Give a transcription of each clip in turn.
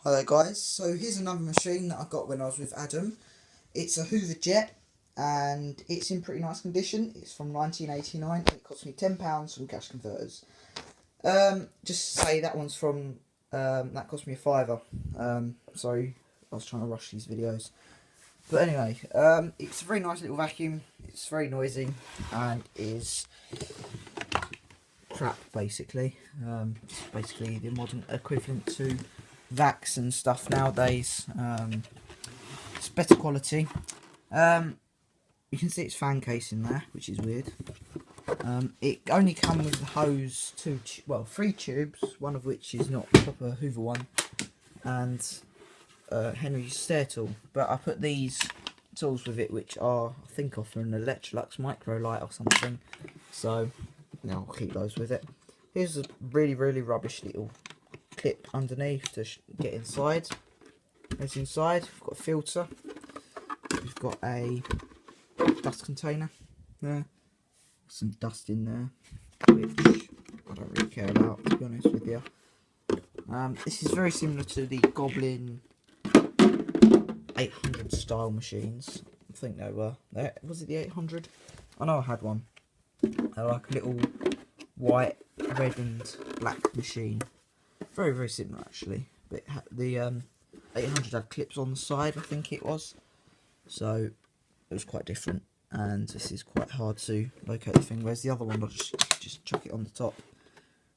Hello guys, so here's another machine that I got when I was with Adam. It's a Hoover Jet and it's in pretty nice condition. It's from 1989 and it cost me £10 from Cash Converters. Just to say that one's from, that cost me a fiver. Sorry, I was trying to rush these videos. But anyway, it's a very nice little vacuum. It's very noisy and is crap basically. It's basically the modern equivalent to vacs and stuff nowadays. It's better quality. You can see its fan case in there, which is weird. It only comes with the hose, three tubes, one of which is not a proper Hoover one, and Henry's stair tool. But I put these tools with it, which are, I think, off an Electrolux micro light or something. So now I'll keep those with it. Here's a really rubbish little clip underneath to get inside. It's inside. We've got a filter. We've got a dust container there. Some dust in there, which I don't really care about, to be honest with you. This is very similar to the Goblin 800 style machines. I think they were. Was it the 800? I know I had one. They're like a little white, red and black machine. Very similar actually. But the 800 had clips on the side, I think it was. So it was quite different. And this is quite hard to locate the thing, whereas the other one, I'll just chuck it on the top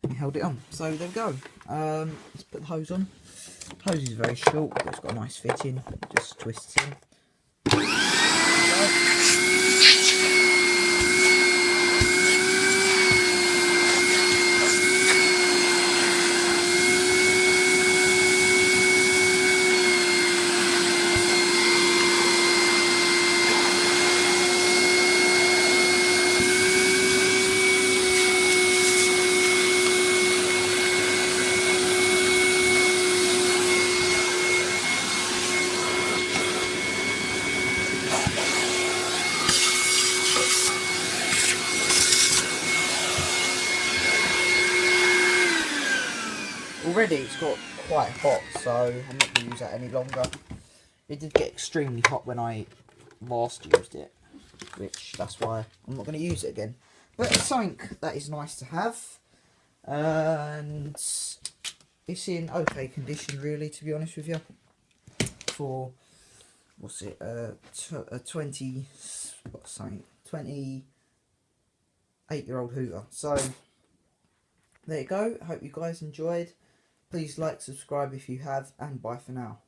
and held it on. So there we go. Let's put the hose on. The hose is very short, but it's got a nice fitting. It just twists in. Already it's got quite hot, so I'm not going to use that any longer. It did get extremely hot when I last used it, which that's why I'm not going to use it again. But it's something that is nice to have, and it's in okay condition really, to be honest with you, for what's it, a 28-year-old Hoover. So there you go. I hope you guys enjoyed. Please like, subscribe if you have, and bye for now.